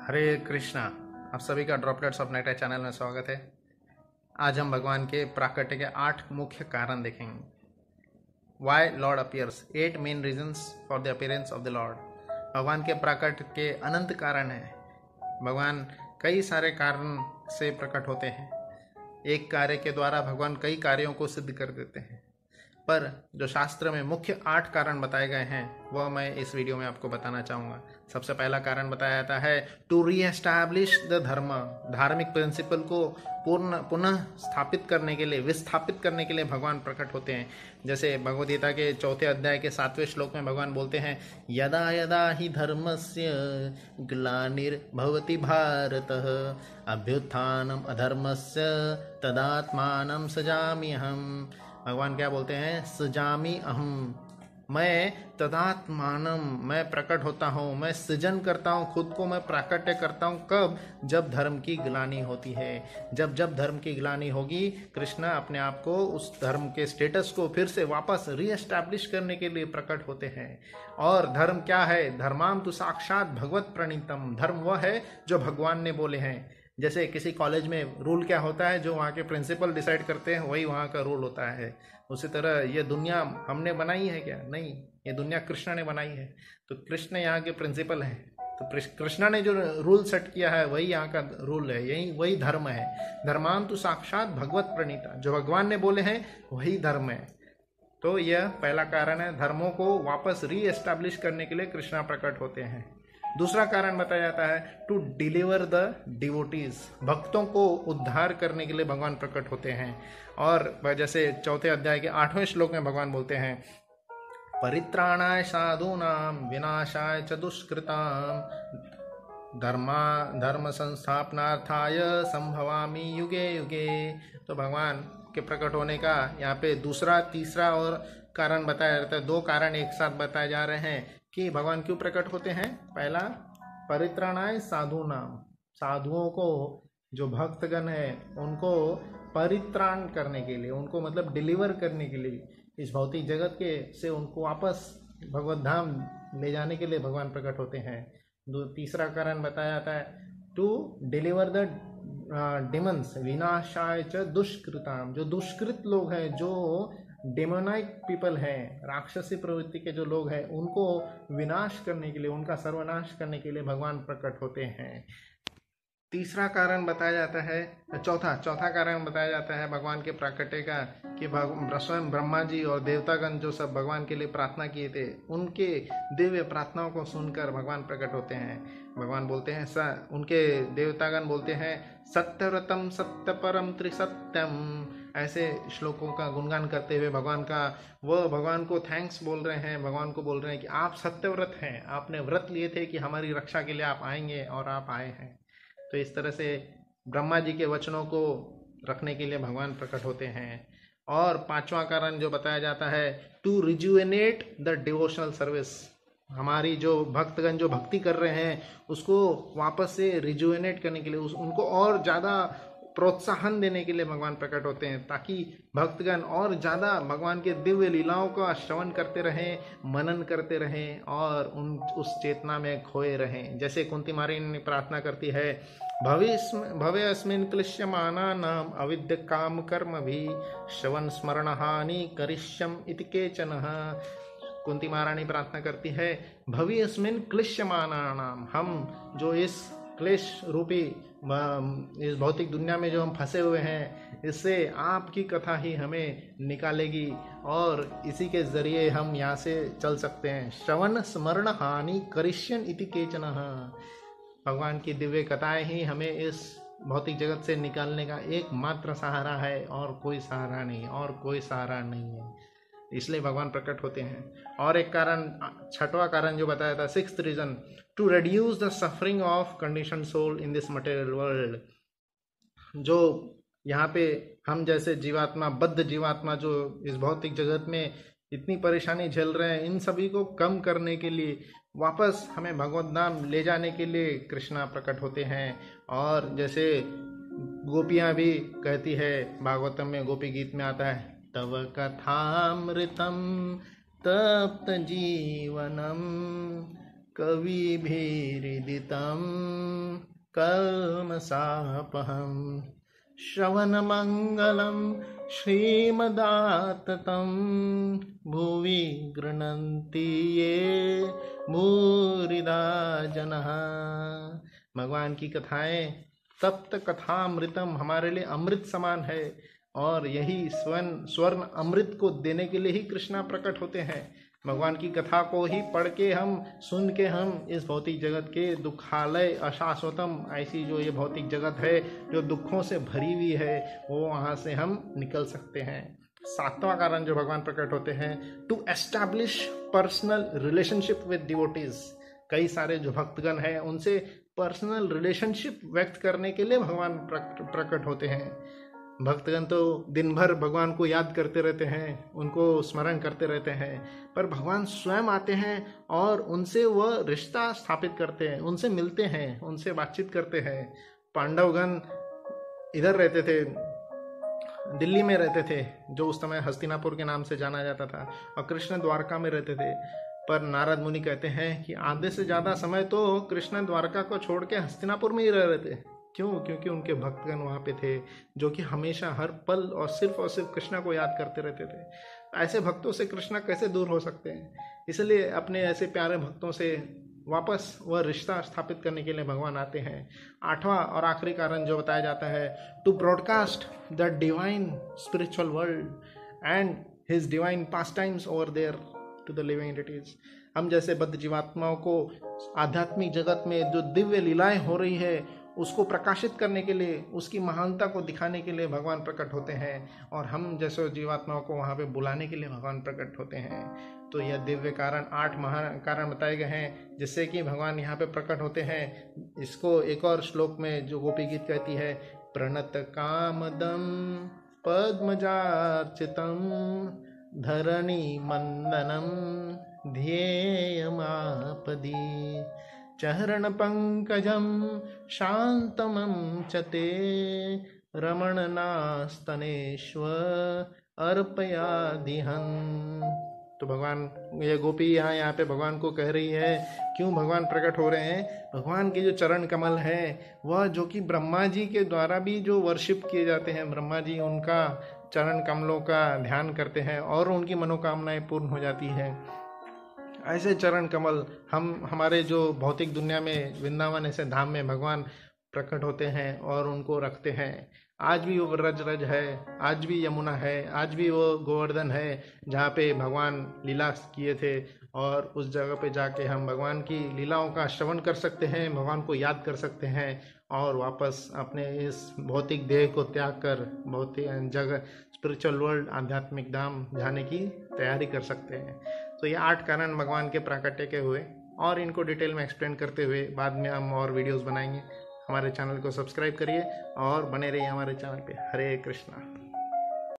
हरे कृष्णा। आप सभी का ड्रॉपलेट्स ऑफ नाइट चैनल में स्वागत है। आज हम भगवान के प्राकट्य के 8 मुख्य कारण देखेंगे। Why lord appears, 8 main reasons for the appearance of the lord. भगवान के प्राकट्य के अनंत कारण हैं। भगवान कई सारे कारण से प्रकट होते हैं। एक कार्य के द्वारा भगवान कई कार्यों को सिद्ध कर देते हैं, पर जो शास्त्र में मुख्य 8 कारण बताए गए हैं वह मैं इस वीडियो में आपको बताना चाहूँगा। सबसे पहला कारण बताया जाता है टू री एस्टैब्लिश द धर्म। धार्मिक प्रिंसिपल को पुनः स्थापित करने के लिए, विस्थापित करने के लिए भगवान प्रकट होते हैं। जैसे भगवद गीता के 4 अध्याय के 7वें श्लोक में भगवान बोलते हैं, यदा यदा हि धर्मस्य ग्लानिर्भवति भारतः अभ्युत्थानम् अधर्मस्य तदात्मानं सजाम्यहम्। भगवान क्या बोलते हैं? सजामी अहम, मैं तदात्मानम, मैं प्रकट होता हूँ, मैं सृजन करता हूँ, खुद को मैं प्राकट्य करता हूँ। कब? जब धर्म की ग्लानि होती है। जब जब धर्म की ग्लानि होगी, कृष्ण अपने आप को, उस धर्म के स्टेटस को फिर से वापस रीएस्टैब्लिश करने के लिए प्रकट होते हैं। और धर्म क्या है? धर्माम तो साक्षात भगवत प्रणीतम। धर्म वह है जो भगवान ने बोले हैं। जैसे किसी कॉलेज में रूल क्या होता है? जो वहाँ के प्रिंसिपल डिसाइड करते हैं वही वहाँ का रूल होता है। उसी तरह ये दुनिया हमने बनाई है क्या? नहीं, ये दुनिया कृष्ण ने बनाई है। तो कृष्ण यहाँ के प्रिंसिपल हैं। तो कृष्ण ने जो रूल सेट किया है वही यहाँ का रूल है, यही वही धर्म है। धर्मान तो साक्षात भगवत प्रणीता, जो भगवान ने बोले हैं वही धर्म है। तो यह पहला कारण है। धर्मों को वापस री एस्टैब्लिश करने के लिए कृष्णा प्रकट होते हैं। दूसरा कारण बताया जाता है टू डिलीवर द डिवोटीज। भक्तों को उद्धार करने के लिए भगवान प्रकट होते हैं। और जैसे 4 अध्याय के 8वें श्लोक में भगवान बोलते हैं, परित्राणाय साधूनां विनाशाय च दुष्कृतां धर्म संस्थापनार्थाय संभवामि युगे युगे। तो भगवान के प्रकट होने का यहाँ पे दूसरा, तीसरा और कारण बताया जाता है। 2 कारण एक साथ बताए जा रहे हैं कि भगवान क्यों प्रकट होते हैं। पहला, परित्राणाय साधूनाम, साधुओं को, जो भक्तगण है उनको परित्राण करने के लिए, उनको मतलब डिलीवर करने के लिए, इस भौतिक जगत के से उनको वापस भगवत धाम ले जाने के लिए भगवान प्रकट होते हैं। तीसरा कारण बताया जाता है टू डिलीवर द डिमंस विनाशाय च दुष्कृताम। जो दुष्कृत लोग हैं, जो डेमोनाइक पीपल हैं, राक्षसी प्रवृत्ति के जो लोग हैं, उनको विनाश करने के लिए, उनका सर्वनाश करने के लिए भगवान प्रकट होते हैं। तीसरा कारण बताया जाता है, चौथा कारण बताया जाता है भगवान के प्राकट्य का कि स्वयं ब्रह्मा जी और देवतागण जो सब भगवान के लिए प्रार्थना किए थे, उनके दिव्य प्रार्थनाओं को सुनकर भगवान प्रकट होते हैं। भगवान बोलते हैं, उनके देवतागण बोलते हैं, सत्यव्रतम सत्यपरम त्रिसत्यम। ऐसे श्लोकों का गुणगान करते हुए भगवान को थैंक्स बोल रहे हैं। भगवान को बोल रहे हैं कि आप सत्यव्रत हैं, आपने व्रत लिए थे कि हमारी रक्षा के लिए आप आएंगे और आप आए हैं। तो इस तरह से ब्रह्मा जी के वचनों को रखने के लिए भगवान प्रकट होते हैं। और 5वां कारण जो बताया जाता है to rejuvenate the devotional service. हमारी जो भक्तगण जो भक्ति कर रहे हैं उसको वापस से रिजुवेनेट करने के लिए, उनको और ज़्यादा प्रोत्साहन देने के लिए भगवान प्रकट होते हैं, ताकि भक्तगण और ज़्यादा भगवान के दिव्य लीलाओं का श्रवण करते रहें, मनन करते रहें और उस चेतना में खोए रहें। जैसे कुंती मारिनी प्रार्थना करती है, भवे अस्मिन् क्लिश्यमानानाम् अविद्य काम कर्म भी श्रवण स्मरण हानि करिष्यम इति केचन। कुंती महारानी प्रार्थना करती है, भवी अस्मिन् क्लिश्यमानानाम, हम जो इस क्लेश रूपी इस भौतिक दुनिया में जो हम फंसे हुए हैं, इससे आपकी कथा ही हमें निकालेगी और इसी के जरिए हम यहाँ से चल सकते हैं। श्रवण स्मरण हानि करिष्यन इति केचन। भगवान की दिव्य कथाएं ही हमें इस भौतिक जगत से निकालने का एकमात्र सहारा है, और कोई सहारा नहीं, और कोई सहारा नहीं है। इसलिए भगवान प्रकट होते हैं। और एक कारण, 6वां कारण जो बताया था, 6th reason, to reduce the suffering of condition soul in this material world. जो यहाँ पे हम जैसे जीवात्मा, बद्ध जीवात्मा जो इस भौतिक जगत में इतनी परेशानी झेल रहे हैं, इन सभी को कम करने के लिए, वापस हमें भगवत धाम ले जाने के लिए कृष्णा प्रकट होते हैं। और जैसे गोपियाँ भी कहती है, भागवतम में गोपी गीत में आता है, तव कथामृतम तप्त जीवनम कविभिरीडितं कल्मषापहं श्रवणमङ्गलं श्रीमदाततं भुवि गृह्णन्ति ये भूरिदा जनः। भगवान की कथाएं तप्त कथामृतम, हमारे लिए अमृत समान है, और यही स्वर्ण अमृत को देने के लिए ही कृष्णा प्रकट होते हैं। भगवान की कथा को ही पढ़ के हम सुन के हम इस भौतिक जगत के दुखालय अशाश्वतम, ऐसी जो ये भौतिक जगत है जो दुखों से भरी हुई है, वो वहाँ से हम निकल सकते हैं। सातवां कारण जो भगवान प्रकट होते हैं, to establish personal relationship with devotees. कई सारे जो भक्तगण हैं उनसे पर्सनल रिलेशनशिप व्यक्त करने के लिए भगवान प्रकट होते हैं। भक्तगण तो दिन भर भगवान को याद करते रहते हैं, उनको स्मरण करते रहते हैं, पर भगवान स्वयं आते हैं और उनसे वह रिश्ता स्थापित करते हैं, उनसे मिलते हैं, उनसे बातचीत करते हैं। पांडवगण इधर रहते थे, दिल्ली में रहते थे, जो उस समय हस्तिनापुर के नाम से जाना जाता था, और कृष्ण द्वारका में रहते थे। पर नारद मुनि कहते हैं कि आधे से ज़्यादा समय तो कृष्ण द्वारका को छोड़ के हस्तिनापुर में ही रह रहे थे। क्यों? क्योंकि उनके भक्तगण वहाँ पे थे जो कि हमेशा हर पल और सिर्फ कृष्णा को याद करते रहते थे। ऐसे भक्तों से कृष्णा कैसे दूर हो सकते हैं? इसलिए अपने ऐसे प्यारे भक्तों से वापस वह रिश्ता स्थापित करने के लिए भगवान आते हैं। आठवां और आखिरी कारण जो बताया जाता है, to broadcast the divine spiritual world and his divine pastimes over there to the living entities. हम जैसे बद्ध जीवात्माओं को आध्यात्मिक जगत में जो दिव्य लीलाएं हो रही है उसको प्रकाशित करने के लिए, उसकी महानता को दिखाने के लिए भगवान प्रकट होते हैं, और हम जैसे जीवात्माओं को वहाँ पे बुलाने के लिए भगवान प्रकट होते हैं। तो यह दिव्य कारण 8 महान कारण बताए गए हैं जिससे कि भगवान यहाँ पे प्रकट होते हैं। इसको एक और श्लोक में जो गोपी गीत कहती है, प्रणत कामदम पद्मजार्चितम धरणी मंदनम ध्येयमापदी चरण पंकजम शांतमं च ते रमणनास्तनेश्वर अर्पयादिहन्। तो भगवान, ये गोपी यहाँ पे भगवान को कह रही है क्यों भगवान प्रकट हो रहे हैं। भगवान के जो चरण कमल है वह जो कि ब्रह्मा जी के द्वारा भी जो वर्शिप किए जाते हैं, ब्रह्मा जी उनका चरण कमलों का ध्यान करते हैं और उनकी मनोकामनाएं पूर्ण हो जाती हैं। ऐसे चरण कमल हमारे जो भौतिक दुनिया में वृंदावन ऐसे धाम में भगवान प्रकट होते हैं और उनको रखते हैं। आज भी वो व्रज है, आज भी यमुना है, आज भी वो गोवर्धन है जहाँ पे भगवान लीला किए थे, और उस जगह पे जाके हम भगवान की लीलाओं का श्रवण कर सकते हैं, भगवान को याद कर सकते हैं और वापस अपने इस भौतिक देह को त्याग कर भौतिक जगह स्पिरिचुअल वर्ल्ड आध्यात्मिक धाम जाने की तैयारी कर सकते हैं। तो ये 8 कारण भगवान के प्राकट्य के हुए, और इनको डिटेल में एक्सप्लेन करते हुए बाद में हम और वीडियोस बनाएंगे। हमारे चैनल को सब्सक्राइब करिए और बने रहिए हमारे चैनल पे। हरे कृष्णा।